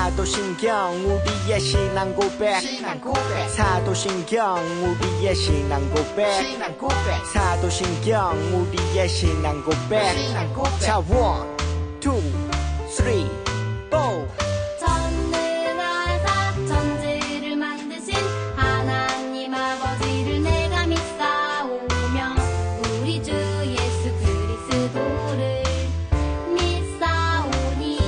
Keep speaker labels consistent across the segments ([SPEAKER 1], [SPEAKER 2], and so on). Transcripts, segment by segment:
[SPEAKER 1] 사도신경 우리의 신앙 고백 사도신경 우리의 신앙 고백 사도신경 우리의 신앙 고백 자 1, 2, 3, 4
[SPEAKER 2] 전능하사 천지를 만드신 하나님 아버지를 내가 믿사오며 우리 주 예수 그리스도를 믿사오니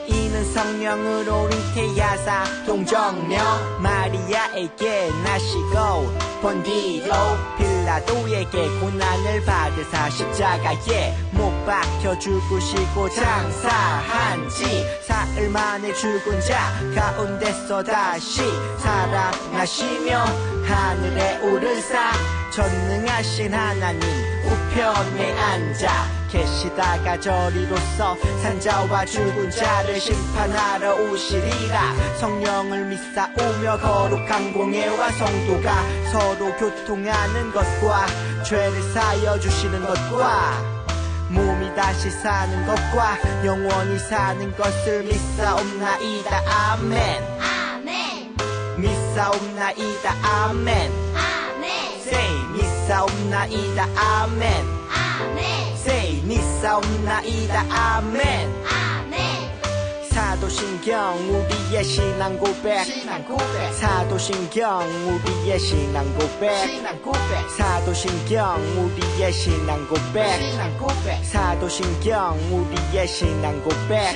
[SPEAKER 1] 이는 성령으로 잉태하사 동정녀 마리아에게 나시고 본디로 빌라도에게 고난을 받으사 십자가에 못 박혀 죽으시고 장사한 지 사흘 만에 죽은 자 가운데서 다시 살아나시며 하늘에 오르사 전능하신 하나님 우편에 앉아 계시다가 저리로서 산자와 죽은 자를 심판하러 오시리라. 성령을 믿사오며 거룩한 공예와 성도가 서로 교통하는 것과 죄를 사여 주시는 것과 몸이 다시 사는 것과 영원히 사는 것을 믿사옵나이다. 아멘.
[SPEAKER 2] 아멘
[SPEAKER 1] 믿사옵나이다. 아멘.
[SPEAKER 2] 아멘
[SPEAKER 1] Say 믿사옵나이다. 아멘.
[SPEAKER 2] 아멘
[SPEAKER 1] Say 믿사옵나이다. 아멘.
[SPEAKER 2] 아멘
[SPEAKER 1] 사도신경 우리의 신앙 고백 사도신경 우리의 신앙 고백 사도신경 우리의 신앙 고백 사도신경 우리의 신앙 고백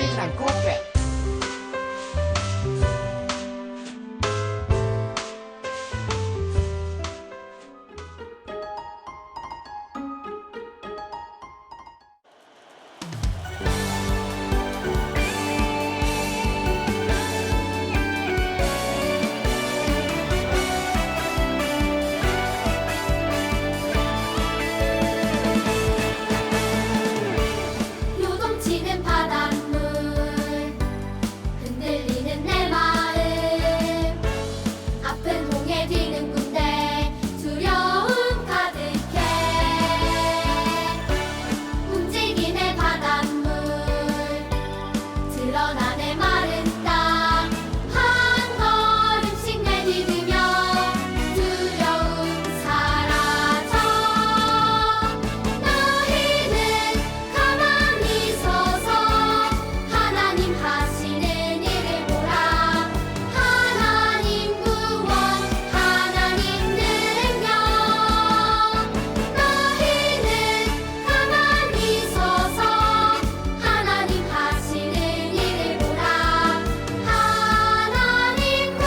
[SPEAKER 2] 요동치는 바닷물 흔들리는 내 마음 아픈 홍해 뒤는 군대 두려움 가득해 움직이는 바닷물 드러나 내 마른 땅 한 걸음씩 내디디며 두려움 사라져 너희는 가만히 서서 하나님 하시는 일을 보라 하나님 구원 하나님 능력 너희는 가만히 서서 하나님 하시는 일을 보라 하나님 구원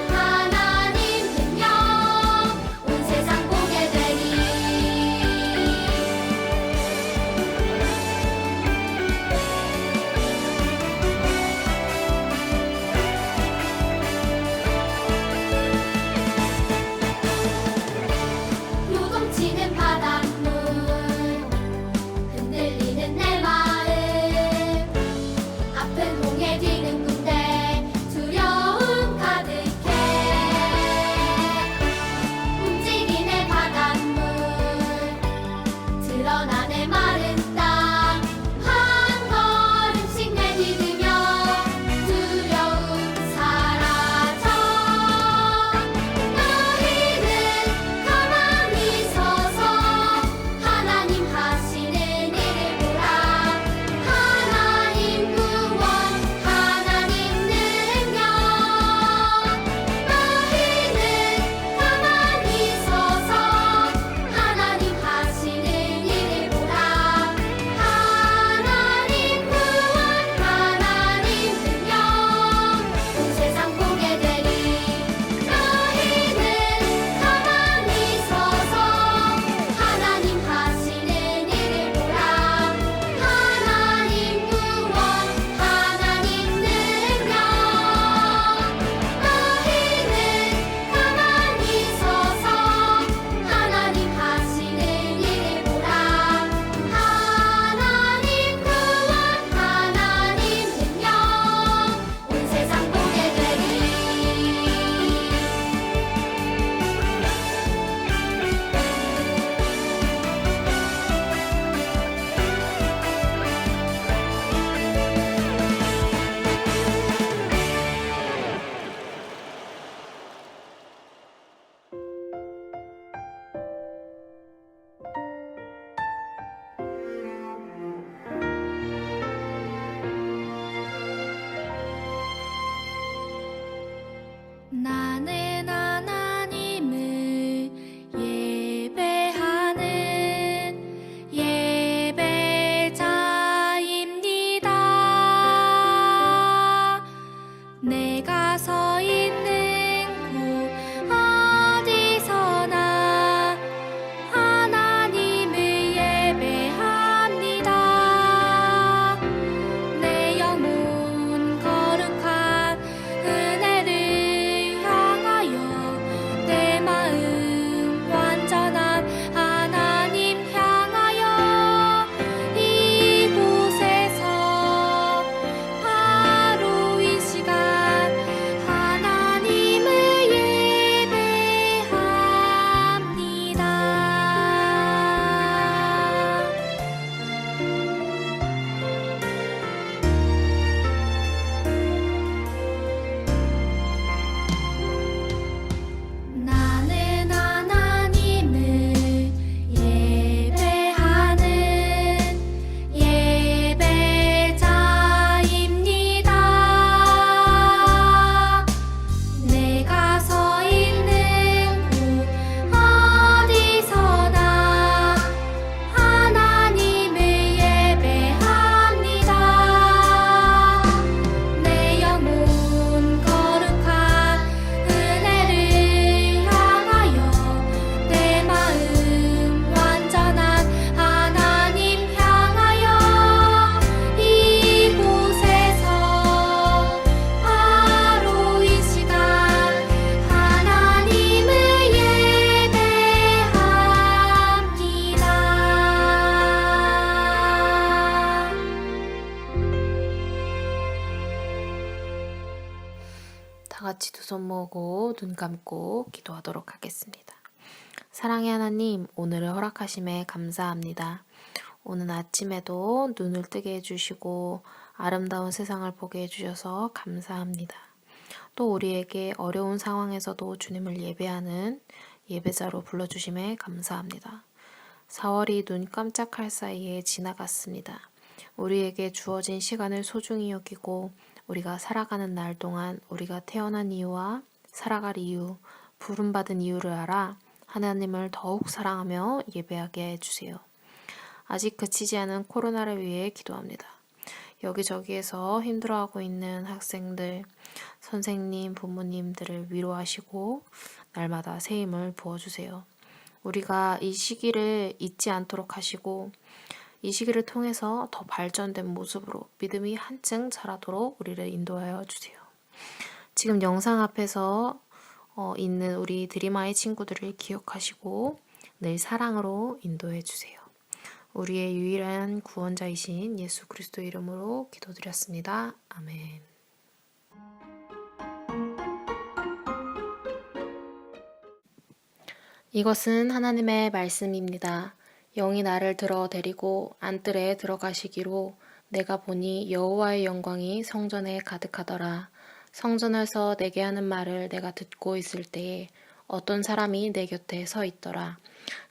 [SPEAKER 2] 하나님 능력 온 세상 보게 되니 요동치는 바닷물 흔들리는 내 마음 아픈 홍해 뒤는 군대 두려움 가득해 움직이는 바닷물 드러나 내 마른 땅 한 걸음씩 내디디며 두려움 사라져 너희는 가만히 서서 하나님 하시는 일을 보라 하나님 구원 하나님 능력 너희는 가만히 서서 하나님 하시는 일을 보라
[SPEAKER 3] 같이 두 손 모으고 눈 감고 기도하도록 하겠습니다. 사랑의 하나님, 오늘을 허락하심에 감사합니다. 오늘 아침에도 눈을 뜨게 해주시고 아름다운 세상을 보게 해주셔서 감사합니다. 또 우리에게 어려운 상황에서도 주님을 예배하는 예배자로 불러주심에 감사합니다. 4월이 눈 깜짝할 사이에 지나갔습니다. 우리에게 주어진 시간을 소중히 여기고 우리가 살아가는 날 동안 우리가 태어난 이유와 살아갈 이유, 부름받은 이유를 알아 하나님을 더욱 사랑하며 예배하게 해주세요. 아직 그치지 않은 코로나를 위해 기도합니다. 여기저기에서 힘들어하고 있는 학생들, 선생님, 부모님들을 위로하시고 날마다 새 힘을 부어주세요. 우리가 이 시기를 잊지 않도록 하시고 이 시기를 통해서 더 발전된 모습으로 믿음이 한층 자라도록 우리를 인도하여 주세요. 지금 영상 앞에서 있는 우리 드림아이 친구들을 기억하시고 늘 사랑으로 인도해 주세요. 우리의 유일한 구원자이신 예수 그리스도 이름으로 기도드렸습니다. 아멘. 이것은 하나님의 말씀입니다. 영이 나를 들어 데리고 안뜰에 들어가시기로 내가 보니 여호와의 영광이 성전에 가득하더라. 성전에서 내게 하는 말을 내가 듣고 있을 때에 어떤 사람이 내 곁에 서 있더라.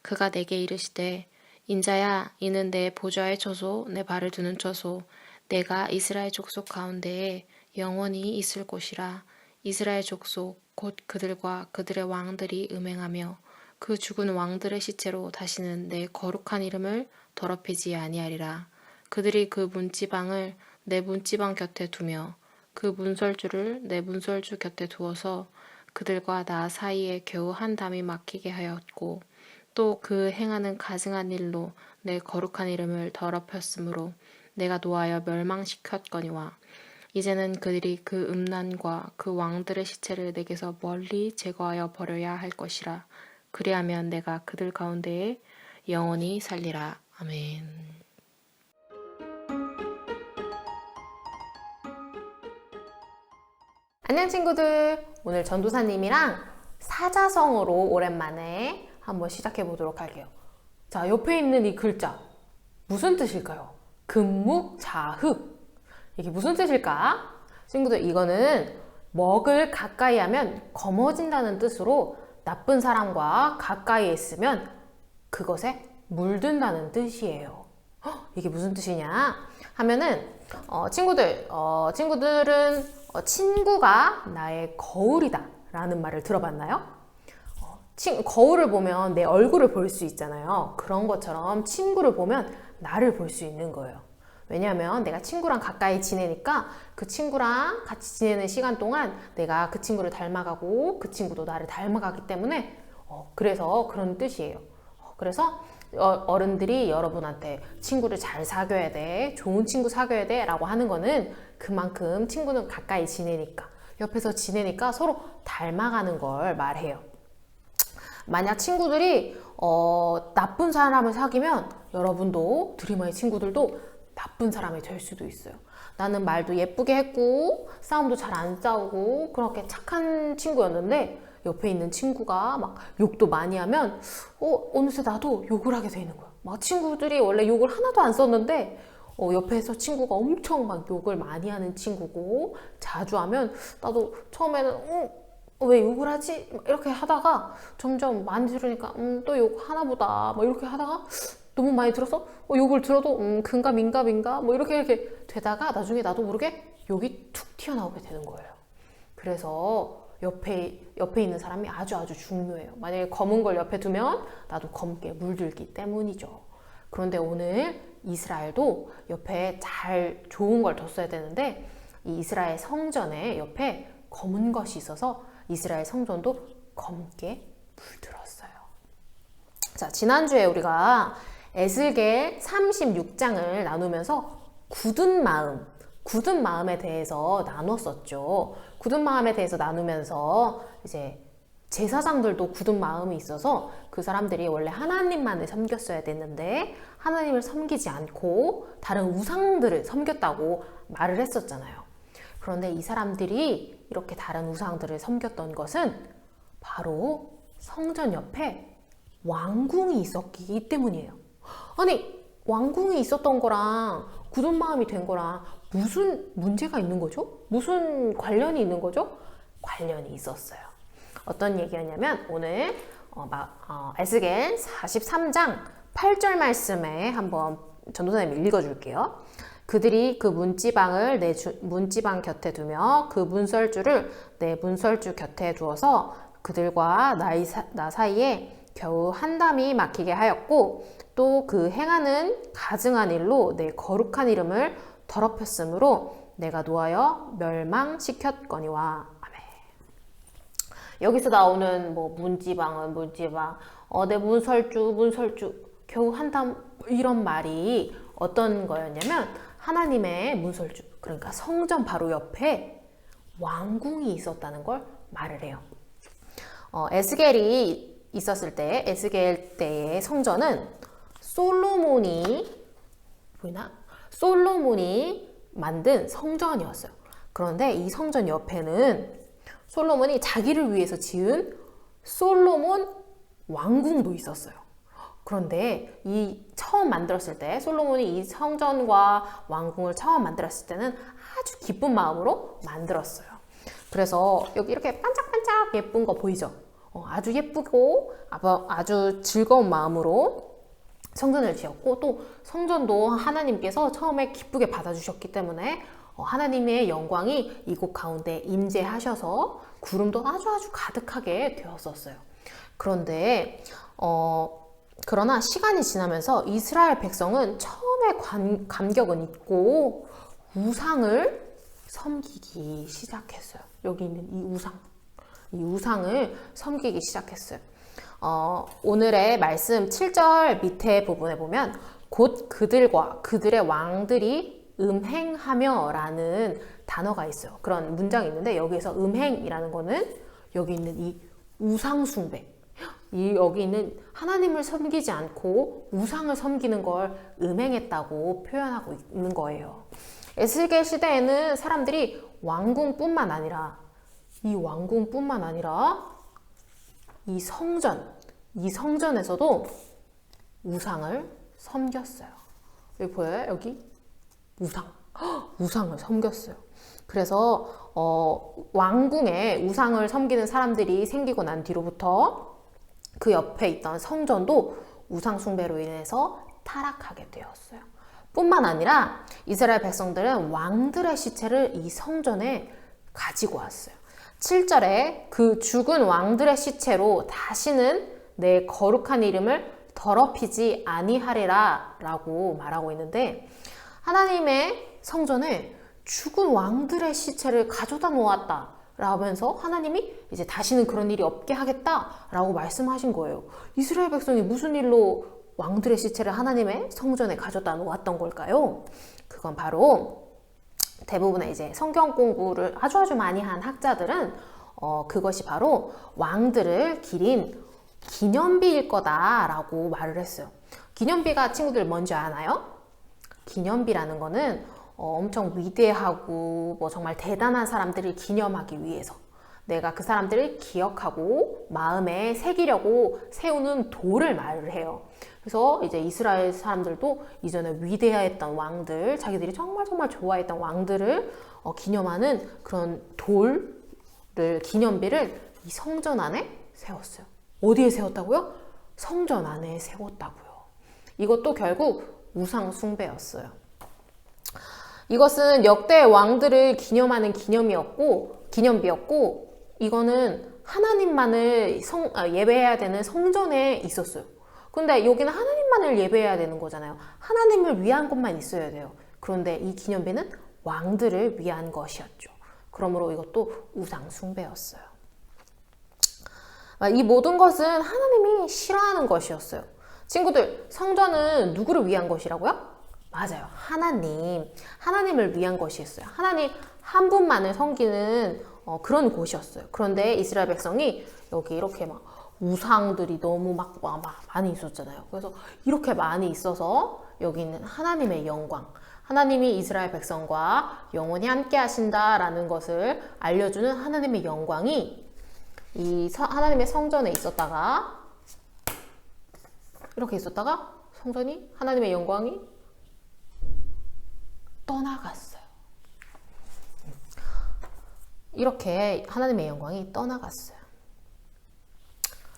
[SPEAKER 3] 그가 내게 이르시되 인자야, 이는 내 보좌의 처소, 내 발을 두는 처소, 내가 이스라엘 족속 가운데에 영원히 있을 곳이라. 이스라엘 족속 곧 그들과 그들의 왕들이 음행하며 그 죽은 왕들의 시체로 다시는 내 거룩한 이름을 더럽히지 아니하리라. 그들이 그 문지방을 내 문지방 곁에 두며 그 문설주를 내 문설주 곁에 두어서 그들과 나 사이에 겨우 한 담이 막히게 하였고 또 그 행하는 가증한 일로 내 거룩한 이름을 더럽혔으므로 내가 노하여 멸망시켰거니와 이제는 그들이 그 음란과 그 왕들의 시체를 내게서 멀리 제거하여 버려야 할 것이라. 그리하면 내가 그들 가운데에 영원히 살리라. 아멘.
[SPEAKER 4] 안녕 친구들, 오늘 전도사님이랑 사자성어로 오랜만에 한번 시작해 보도록 할게요. 자, 옆에 있는 이 글자 무슨 뜻일까요? 금묵자흑. 이게 무슨 뜻일까? 친구들, 이거는 먹을 가까이 하면 검어진다는 뜻으로 나쁜 사람과 가까이에 있으면 그것에 물든다는 뜻이에요. 이게 무슨 뜻이냐 하면은 친구들은 친구가 나의 거울이다 라는 말을 들어봤나요? 거울을 보면 내 얼굴을 볼 수 있잖아요. 그런 것처럼 친구를 보면 나를 볼 수 있는 거예요. 왜냐하면 내가 친구랑 가까이 지내니까 그 친구랑 같이 지내는 시간 동안 내가 그 친구를 닮아가고 그 친구도 나를 닮아가기 때문에 그래서 그런 뜻이에요. 그래서 어른들이 여러분한테 친구를 잘 사귀어야 돼, 좋은 친구 사귀어야 돼 라고 하는 거는 그만큼 친구는 가까이 지내니까, 옆에서 지내니까 서로 닮아가는 걸 말해요. 만약 친구들이 나쁜 사람을 사귀면 여러분도 드림아이 친구들도 나쁜 사람이 될 수도 있어요. 나는 말도 예쁘게 했고 싸움도 잘 안 싸우고 그렇게 착한 친구였는데 옆에 있는 친구가 막 욕도 많이 하면 어느새 나도 욕을 하게 되는 거야. 막 친구들이 원래 욕을 하나도 안 썼는데 옆에서 친구가 엄청 막 욕을 많이 하는 친구고 자주 하면 나도 처음에는 왜 욕을 하지? 이렇게 하다가 점점 많이 들으니까 또 욕 하나 보다 뭐 이렇게 하다가 너무 많이 들어서 욕을 들어도 금가 민가 뭐 이렇게 되다가 나중에 나도 모르게 욕이 툭 튀어나오게 되는 거예요. 그래서 옆에 있는 사람이 아주 중요해요. 만약에 검은 걸 옆에 두면 나도 검게 물들기 때문이죠. 그런데 오늘 이스라엘도 옆에 잘 좋은 걸 뒀어야 되는데 이 이스라엘 성전에 옆에 검은 것이 있어서 이스라엘 성전도 검게 물들었어요. 자, 지난주에 우리가 에스겔 36장을 나누면서 굳은 마음에 대해서 나눴었죠. 굳은 마음에 대해서 나누면서 이제 제사장들도 굳은 마음이 있어서 그 사람들이 원래 하나님만을 섬겼어야 됐는데 하나님을 섬기지 않고 다른 우상들을 섬겼다고 말을 했었잖아요. 그런데 이 사람들이 이렇게 다른 우상들을 섬겼던 것은 바로 성전 옆에 왕궁이 있었기 때문이에요. 아니, 왕궁이 있었던 거랑 굳은 마음이 된 거랑 무슨 문제가 있는 거죠? 무슨 관련이 있는 거죠? 관련이 있었어요. 어떤 얘기였냐면 오늘 에스겔 43장 8절 말씀에 한번 전도사님이 읽어줄게요. 그들이 그 문지방을 내 문지방 곁에 두며 그 문설주를 내 문설주 곁에 두어서 그들과 나 사이에 겨우 한 담이 막히게 하였고 또 그 행하는 가증한 일로 내 거룩한 이름을 더럽혔으므로 내가 노하여 멸망시켰거니와. 아멘. 여기서 나오는 뭐 문지방은 문지방, 내 문설주 겨우 한 담 이런 말이 어떤 거였냐면 하나님의 문설주, 그러니까 성전 바로 옆에 왕궁이 있었다는 걸 말을 해요. 에스겔이 있었을 때, 에스겔 때의 성전은 솔로몬이 만든 성전이었어요. 그런데 이 성전 옆에는 솔로몬이 자기를 위해서 지은 솔로몬 왕궁도 있었어요. 그런데 처음 만들었을 때, 솔로몬이 이 성전과 왕궁을 처음 만들었을 때는 아주 기쁜 마음으로 만들었어요. 그래서 여기 이렇게 반짝반짝 예쁜 거 보이죠? 아주 예쁘고 아주 즐거운 마음으로 성전을 지었고, 또 성전도 하나님께서 처음에 기쁘게 받아주셨기 때문에 하나님의 영광이 이곳 가운데 임재하셔서 구름도 아주 가득하게 되었었어요. 그런데 그러나 시간이 지나면서 이스라엘 백성은 처음에 감격은 있고 우상을 섬기기 시작했어요. 여기 있는 이 우상을 섬기기 시작했어요. 오늘의 말씀 7절 밑에 부분에 보면 곧 그들과 그들의 왕들이 음행하며 라는 단어가 있어요. 그런 문장이 있는데 여기에서 음행이라는 거는 여기 있는 이 우상숭배, 여기 있는 하나님을 섬기지 않고 우상을 섬기는 걸 음행했다고 표현하고 있는 거예요. 에스겔 시대에는 사람들이 왕궁뿐만 아니라 이 성전에서도 우상을 섬겼어요. 여기 보여요? 여기 우상을 섬겼어요. 그래서 왕궁에 우상을 섬기는 사람들이 생기고 난 뒤로부터 그 옆에 있던 성전도 우상 숭배로 인해서 타락하게 되었어요. 뿐만 아니라 이스라엘 백성들은 왕들의 시체를 이 성전에 가지고 왔어요. 7절에 그 죽은 왕들의 시체로 다시는 내 거룩한 이름을 더럽히지 아니하리라 라고 말하고 있는데, 하나님의 성전에 죽은 왕들의 시체를 가져다 놓았다 라면서 하나님이 이제 다시는 그런 일이 없게 하겠다 라고 말씀하신 거예요. 이스라엘 백성이 무슨 일로 왕들의 시체를 하나님의 성전에 가져다 놓았던 걸까요? 그건 바로 대부분의 이제 성경 공부를 아주 많이 한 학자들은 그것이 바로 왕들을 기린 기념비일 거다라고 말을 했어요. 기념비가 친구들 뭔지 아나요? 기념비라는 거는 엄청 위대하고 뭐 정말 대단한 사람들을 기념하기 위해서 내가 그 사람들을 기억하고 마음에 새기려고 세우는 돌을 말을 해요. 그래서 이제 이스라엘 사람들도 이전에 위대했던 왕들, 자기들이 정말 좋아했던 왕들을 기념하는 그런 기념비를 이 성전 안에 세웠어요. 어디에 세웠다고요? 성전 안에 세웠다고요. 이것도 결국 우상 숭배였어요. 이것은 역대 왕들을 기념하는 기념비였고, 이거는 하나님만을 예배해야 되는 성전에 있었어요. 근데 여기는 하나님만을 예배해야 되는 거잖아요. 하나님을 위한 것만 있어야 돼요. 그런데 이 기념비는 왕들을 위한 것이었죠. 그러므로 이것도 우상 숭배였어요. 이 모든 것은 하나님이 싫어하는 것이었어요. 친구들, 성전은 누구를 위한 것이라고요? 맞아요. 하나님을 위한 것이었어요. 하나님 한 분만을 섬기는 그런 곳이었어요. 그런데 이스라엘 백성이 여기 이렇게 막 우상들이 너무 막 많이 있었잖아요. 그래서 이렇게 많이 있어서 여기 있는 하나님의 영광, 하나님이 이스라엘 백성과 영원히 함께 하신다라는 것을 알려주는 하나님의 영광이 이 하나님의 성전에 있었다가 이렇게 있었다가 성전이 하나님의 영광이 떠나갔어요. 이렇게 하나님의 영광이 떠나갔어요.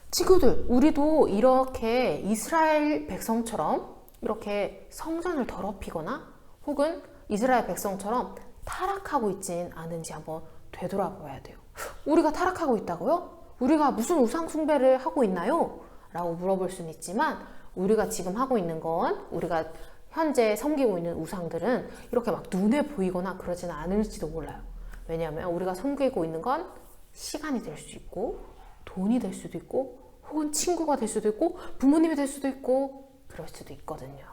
[SPEAKER 4] 친구들, 우리도 이렇게 이스라엘 백성처럼 이렇게 성전을 더럽히거나 혹은 이스라엘 백성처럼 타락하고 있진 않은지 한번 되돌아봐야 돼요. 우리가 타락하고 있다고요? 우리가 무슨 우상 숭배를 하고 있나요? 라고 물어볼 수는 있지만 우리가 지금 하고 있는 건 우리가 현재 섬기고 있는 우상들은 이렇게 막 눈에 보이거나 그러지는 않을지도 몰라요. 왜냐하면 우리가 섬기고 있는 건 시간이 될 수 있고 돈이 될 수도 있고 혹은 친구가 될 수도 있고 부모님이 될 수도 있고 그럴 수도 있거든요.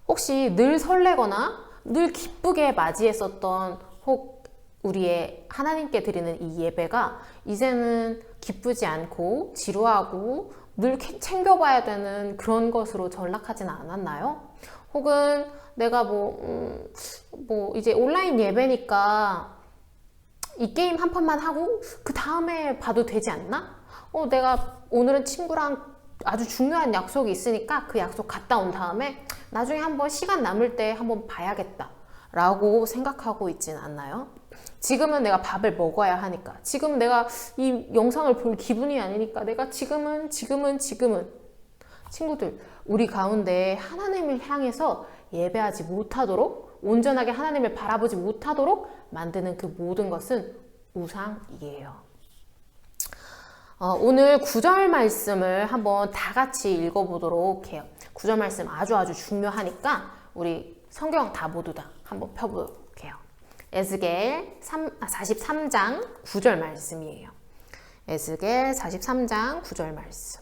[SPEAKER 4] 혹시 늘 설레거나 늘 기쁘게 맞이했었던 혹 우리의 하나님께 드리는 이 예배가 이제는 기쁘지 않고 지루하고 늘 챙겨봐야 되는 그런 것으로 전락하지는 않았나요? 혹은 내가 이제 온라인 예배니까 이 게임 한 판만 하고 그 다음에 봐도 되지 않나? 내가 오늘은 친구랑 아주 중요한 약속이 있으니까 그 약속 갔다 온 다음에 나중에 한번 시간 남을 때 한번 봐야겠다 라고 생각하고 있진 않나요? 지금은 내가 밥을 먹어야 하니까, 지금 내가 이 영상을 볼 기분이 아니니까 내가 지금은 친구들, 우리 가운데 하나님을 향해서 예배하지 못하도록, 온전하게 하나님을 바라보지 못하도록 만드는 그 모든 것은 우상이에요. 오늘 9절 말씀을 한번 다 같이 읽어보도록 해요. 9절 말씀 아주 중요하니까 우리 성경 다 모두 다 한번 펴볼게요. 에스겔 43장 9절 말씀이에요. 에스겔 43장 9절 말씀.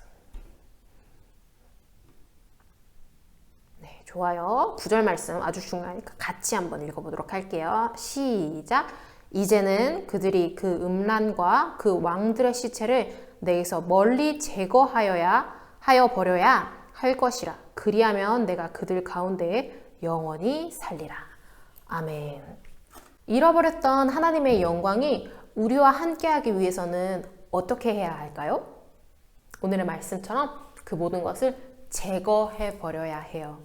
[SPEAKER 4] 네, 좋아요. 9절 말씀 아주 중요하니까 같이 한번 읽어보도록 할게요. 시작. 이제는 그들이 그 음란과 그 왕들의 시체를 내게서 멀리 하여 버려야 할 것이라. 그리하면 내가 그들 가운데에 영원히 살리라. 아멘. 잃어버렸던 하나님의 영광이 우리와 함께하기 위해서는 어떻게 해야 할까요? 오늘의 말씀처럼 그 모든 것을 제거해 버려야 해요.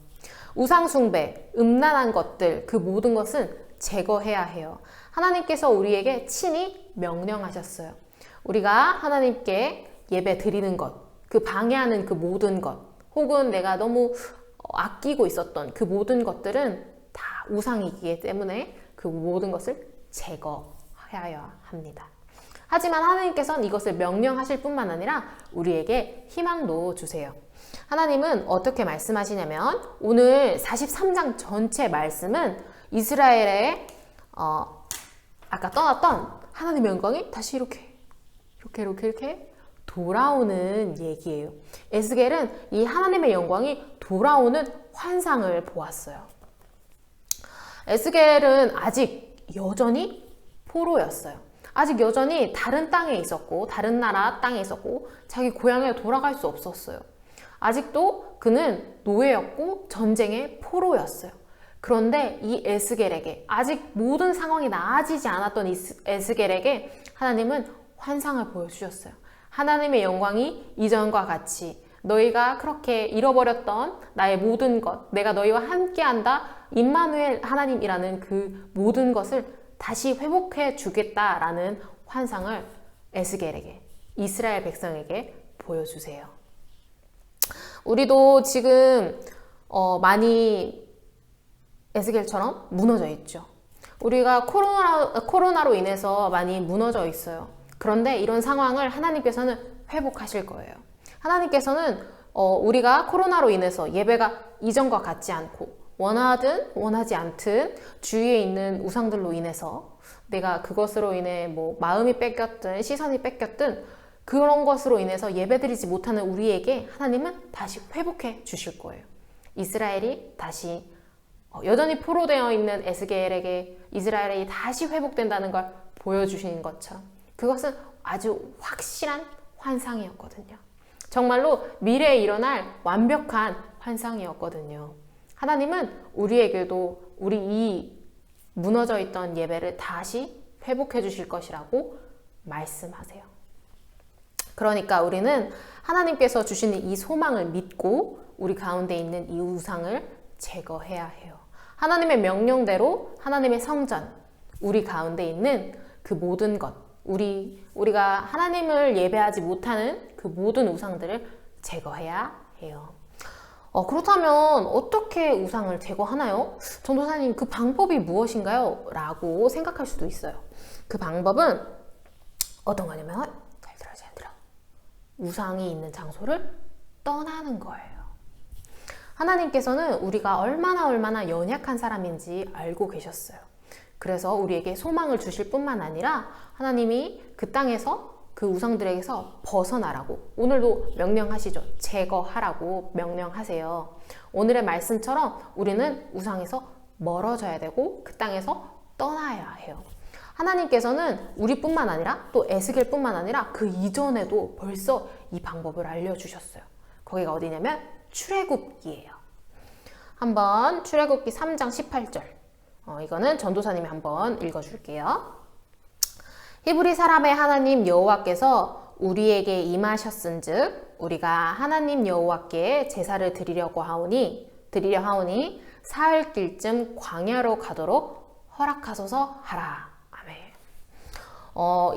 [SPEAKER 4] 우상숭배, 음란한 것들, 그 모든 것은 제거해야 해요. 하나님께서 우리에게 친히 명령하셨어요. 우리가 하나님께 예배 드리는 것, 그 방해하는 그 모든 것, 혹은 내가 너무 아끼고 있었던 그 모든 것들은 다 우상이기 때문에 그 모든 것을 제거해야 합니다. 하지만 하나님께서는 이것을 명령하실 뿐만 아니라 우리에게 희망도 주세요. 하나님은 어떻게 말씀하시냐면 오늘 43장 전체 말씀은 이스라엘의 아까 떠났던 하나님의 영광이 다시 이렇게 돌아오는 얘기예요. 에스겔은 이 하나님의 영광이 돌아오는 환상을 보았어요. 에스겔은 아직 여전히 포로였어요. 아직 여전히 다른 땅에 있었고 다른 나라 땅에 있었고 자기 고향에 돌아갈 수 없었어요. 아직도 그는 노예였고 전쟁의 포로였어요. 그런데 이 에스겔에게, 아직 모든 상황이 나아지지 않았던 이 에스겔에게 하나님은 환상을 보여주셨어요. 하나님의 영광이 이전과 같이 너희가 그렇게 잃어버렸던 나의 모든 것, 내가 너희와 함께한다, 임마누엘 하나님이라는 그 모든 것을 다시 회복해 주겠다라는 환상을 에스겔에게, 이스라엘 백성에게 보여주세요. 우리도 지금 많이 에스겔처럼 무너져 있죠. 우리가 코로나로 인해서 많이 무너져 있어요. 그런데 이런 상황을 하나님께서는 회복하실 거예요. 하나님께서는 우리가 코로나로 인해서 예배가 이전과 같지 않고 원하든 원하지 않든 주위에 있는 우상들로 인해서 내가 그것으로 인해 마음이 뺏겼든 시선이 뺏겼든 그런 것으로 인해서 예배드리지 못하는 우리에게 하나님은 다시 회복해 주실 거예요. 이스라엘이 다시 여전히 포로되어 있는 에스겔에게 이스라엘이 다시 회복된다는 걸 보여주시는 것처럼 그것은 아주 확실한 환상이었거든요. 정말로 미래에 일어날 완벽한 환상이었거든요. 하나님은 우리에게도 우리 이 무너져 있던 예배를 다시 회복해 주실 것이라고 말씀하세요. 그러니까 우리는 하나님께서 주시는 이 소망을 믿고 우리 가운데 있는 이 우상을 제거해야 해요. 하나님의 명령대로 하나님의 성전, 우리 가운데 있는 그 모든 것, 우리가 하나님을 예배하지 못하는 그 모든 우상들을 제거해야 해요. 그렇다면 어떻게 우상을 제거하나요? 전도사님, 그 방법이 무엇인가요? 라고 생각할 수도 있어요. 그 방법은 어떤 거냐면, 잘 들어. 우상이 있는 장소를 떠나는 거예요. 하나님께서는 우리가 얼마나 연약한 사람인지 알고 계셨어요. 그래서 우리에게 소망을 주실 뿐만 아니라 하나님이 그 땅에서 그 우상들에게서 벗어나라고 오늘도 명령하시죠. 제거하라고 명령하세요. 오늘의 말씀처럼 우리는 우상에서 멀어져야 되고 그 땅에서 떠나야 해요. 하나님께서는 우리뿐만 아니라 또 에스겔뿐만 아니라 그 이전에도 벌써 이 방법을 알려주셨어요. 거기가 어디냐면 출애굽기예요. 한번 출애굽기 3장 18절 이거는 전도사님이 한번 읽어줄게요. 히브리 사람의 하나님 여호와께서 우리에게 임하셨은즉 우리가 하나님 여호와께 제사를 드리려 하오니 사흘 길쯤 광야로 가도록 허락하소서 하라. 아멘.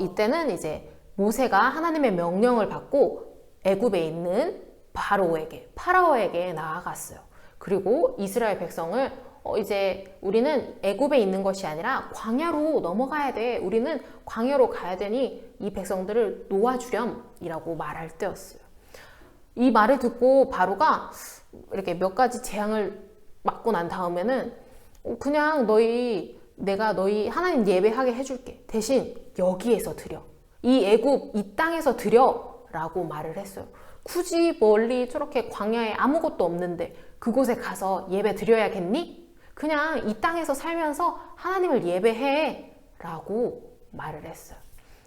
[SPEAKER 4] 이때는 이제 모세가 하나님의 명령을 받고 애굽에 있는 파라오에게 나아갔어요. 그리고 이스라엘 백성을 이제 우리는 애굽에 있는 것이 아니라 광야로 넘어가야 돼. 우리는 광야로 가야 되니 이 백성들을 놓아주렴이라고 말할 때였어요. 이 말을 듣고 바로가 이렇게 몇 가지 재앙을 맞고 난 다음에는 그냥 내가 너희 하나님 예배하게 해줄게. 대신 여기에서 드려. 이 애굽 이 땅에서 드려 라고 말을 했어요. 굳이 멀리 저렇게 광야에 아무것도 없는데 그곳에 가서 예배 드려야겠니? 그냥 이 땅에서 살면서 하나님을 예배해 라고 말을 했어요.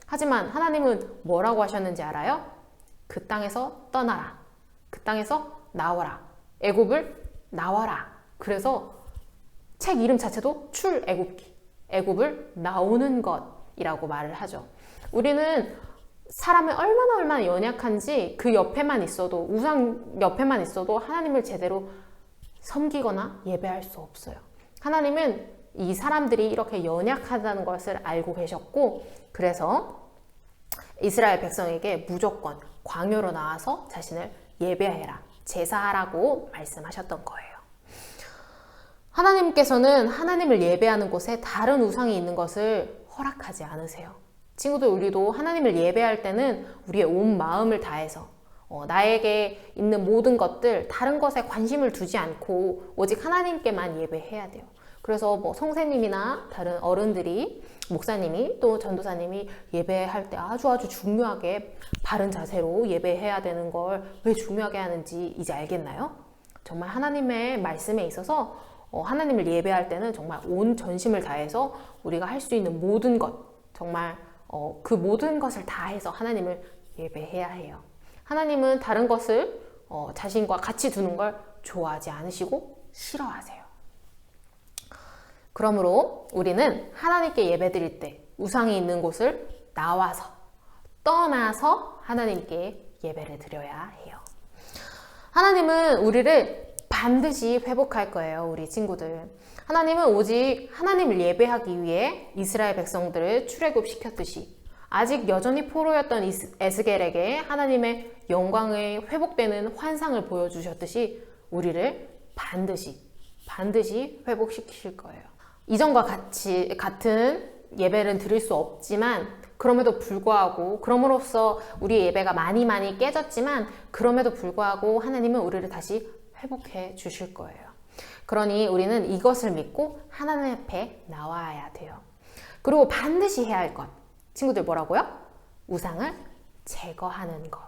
[SPEAKER 4] 하지만 하나님은 뭐라고 하셨는지 알아요? 그 땅에서 떠나라. 그 땅에서 나와라. 애굽을 나와라. 그래서 책 이름 자체도 출애굽기. 애굽을 나오는 것이라고 말을 하죠. 우리는 사람이 얼마나 연약한지 그 옆에만 있어도 우상 옆에만 있어도 하나님을 제대로 섬기거나 예배할 수 없어요. 하나님은 이 사람들이 이렇게 연약하다는 것을 알고 계셨고 그래서 이스라엘 백성에게 무조건 광야로 나와서 자신을 예배해라, 제사하라고 말씀하셨던 거예요. 하나님께서는 하나님을 예배하는 곳에 다른 우상이 있는 것을 허락하지 않으세요. 친구들, 우리도 하나님을 예배할 때는 우리의 온 마음을 다해서 나에게 있는 모든 것들, 다른 것에 관심을 두지 않고 오직 하나님께만 예배해야 돼요. 그래서 성세님이나 다른 어른들이, 목사님이 또 전도사님이 예배할 때 아주 중요하게 바른 자세로 예배해야 되는 걸 왜 중요하게 하는지 이제 알겠나요? 정말 하나님의 말씀에 있어서 하나님을 예배할 때는 정말 온 전심을 다해서 우리가 할 수 있는 모든 것, 정말 그 모든 것을 다해서 하나님을 예배해야 해요. 하나님은 다른 것을 자신과 같이 두는 걸 좋아하지 않으시고 싫어하세요. 그러므로 우리는 하나님께 예배드릴 때 우상이 있는 곳을 떠나서 하나님께 예배를 드려야 해요. 하나님은 우리를 반드시 회복할 거예요, 우리 친구들. 하나님은 오직 하나님을 예배하기 위해 이스라엘 백성들을 출애굽시켰듯이 아직 여전히 포로였던 에스겔에게 하나님의 영광의 회복되는 환상을 보여주셨듯이 우리를 반드시 회복시키실 거예요. 이전과 같은 예배를 드릴 수 없지만 그럼에도 불구하고, 그럼으로써 우리의 예배가 많이 깨졌지만 그럼에도 불구하고 하나님은 우리를 다시 회복해 주실 거예요. 그러니 우리는 이것을 믿고 하나님 앞에 나와야 돼요. 그리고 반드시 해야 할 것, 친구들 뭐라고요? 우상을 제거하는 것.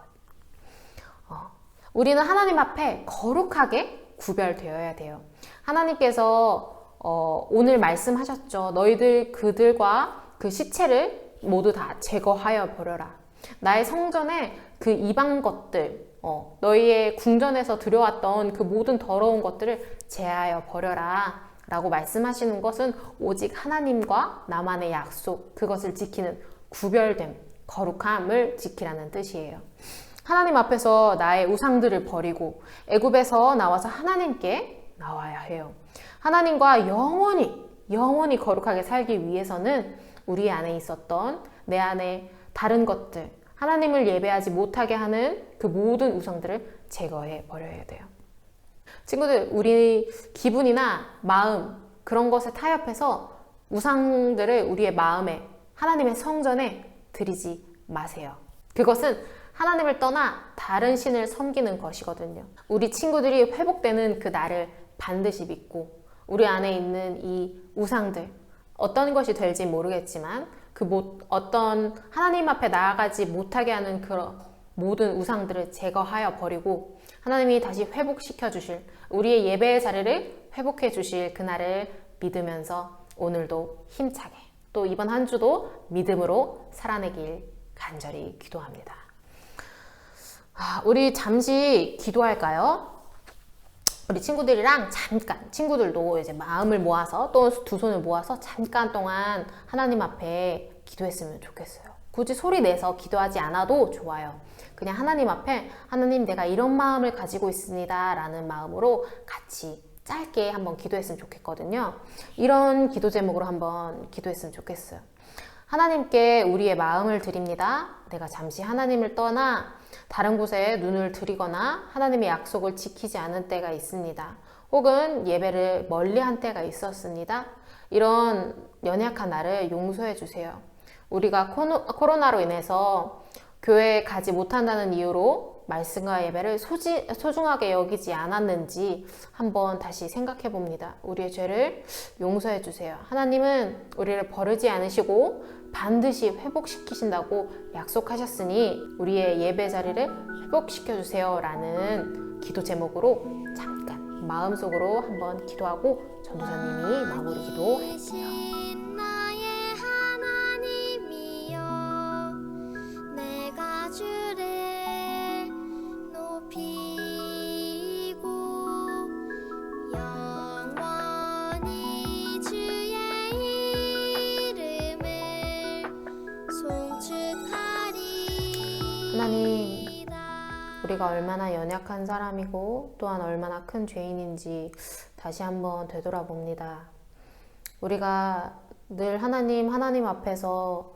[SPEAKER 4] 우리는 하나님 앞에 거룩하게 구별되어야 돼요. 하나님께서 오늘 말씀하셨죠. 너희들 그들과 그 시체를 모두 다 제거하여 버려라. 나의 성전에 그 이방 것들, 너희의 궁전에서 들여왔던 그 모든 더러운 것들을 제하여 버려라 라고 말씀하시는 것은 오직 하나님과 나만의 약속, 그것을 지키는 구별됨, 거룩함을 지키라는 뜻이에요. 하나님 앞에서 나의 우상들을 버리고 애굽에서 나와서 하나님께 나와야 해요. 하나님과 영원히 거룩하게 살기 위해서는 우리 안에 있었던 내 안에 다른 것들, 하나님을 예배하지 못하게 하는 그 모든 우상들을 제거해 버려야 돼요. 친구들, 우리 기분이나 마음, 그런 것에 타협해서 우상들을 우리의 마음에, 하나님의 성전에 드리지 마세요. 그것은 하나님을 떠나 다른 신을 섬기는 것이거든요. 우리 친구들이 회복되는 그 날을 반드시 믿고 우리 안에 있는 이 우상들, 어떤 것이 될지 모르겠지만 어떤 하나님 앞에 나아가지 못하게 하는 그런 모든 우상들을 제거하여 버리고 하나님이 다시 회복시켜 주실, 우리의 예배의 자리를 회복해 주실 그날을 믿으면서 오늘도 힘차게, 또 이번 한 주도 믿음으로 살아내길 간절히 기도합니다. 우리 잠시 기도할까요? 우리 친구들이랑 잠깐, 친구들도 이제 마음을 모아서 또 두 손을 모아서 잠깐 동안 하나님 앞에 기도했으면 좋겠어요. 굳이 소리 내서 기도하지 않아도 좋아요. 그냥 하나님 앞에, 하나님, 내가 이런 마음을 가지고 있습니다 라는 마음으로 같이 짧게 한번 기도했으면 좋겠거든요. 이런 기도 제목으로 한번 기도했으면 좋겠어요. 하나님께 우리의 마음을 드립니다. 내가 잠시 하나님을 떠나 다른 곳에 눈을 들이거나 하나님의 약속을 지키지 않은 때가 있습니다. 혹은 예배를 멀리한 때가 있었습니다. 이런 연약한 나를 용서해 주세요. 우리가 코로나로 인해서 교회에 가지 못한다는 이유로 말씀과 예배를 소중하게 여기지 않았는지 한번 다시 생각해 봅니다. 우리의 죄를 용서해 주세요. 하나님은 우리를 버리지 않으시고 반드시 회복시키신다고 약속하셨으니 우리의 예배 자리를 회복시켜 주세요 라는 기도 제목으로 잠깐 마음속으로 한번 기도하고 전도사님이 마무리 기도할게요.
[SPEAKER 2] 나의 하나님이여, 내가 주를 높이고 영원히 주의 이름을 송축하리.
[SPEAKER 4] 하나님, 우리가 얼마나 연약한 사람이고 또한 얼마나 큰 죄인인지 다시 한번 되돌아봅니다. 우리가 늘 하나님 앞에서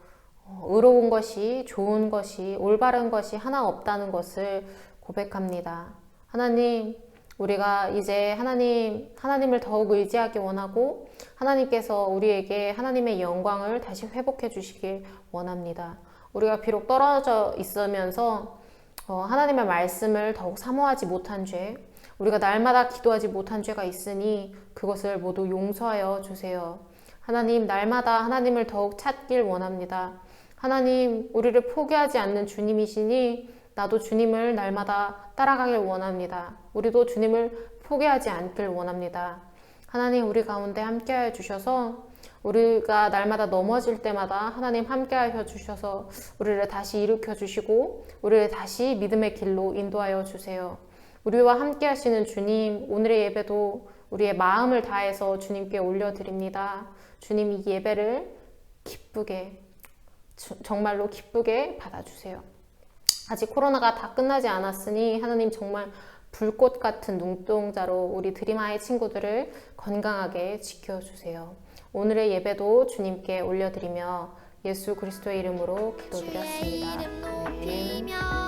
[SPEAKER 4] 의로운 것이, 좋은 것이, 올바른 것이 하나 없다는 것을 고백합니다. 하나님, 우리가 이제 하나님을 더욱 의지하기 원하고 하나님께서 우리에게 하나님의 영광을 다시 회복해 주시길 원합니다. 우리가 비록 떨어져 있으면서 하나님의 말씀을 더욱 사모하지 못한 죄, 우리가 날마다 기도하지 못한 죄가 있으니 그것을 모두 용서하여 주세요. 하나님, 날마다 하나님을 더욱 찾길 원합니다. 하나님, 우리를 포기하지 않는 주님이시니 나도 주님을 날마다 따라가길 원합니다. 우리도 주님을 포기하지 않길 원합니다. 하나님, 우리 가운데 함께하여 주셔서 우리가 날마다 넘어질 때마다 하나님 함께하여 주셔서 우리를 다시 일으켜 주시고 우리를 다시 믿음의 길로 인도하여 주세요. 우리와 함께 하시는 주님, 오늘의 예배도 우리의 마음을 다해서 주님께 올려드립니다. 주님, 이 예배를 기쁘게, 정말로 기쁘게 받아주세요. 아직 코로나가 다 끝나지 않았으니 하나님 정말 불꽃 같은 눈동자로 우리 드림아이 친구들을 건강하게 지켜주세요. 오늘의 예배도 주님께 올려드리며 예수 그리스도의 이름으로 기도드렸습니다.
[SPEAKER 2] 주의 이름 높이며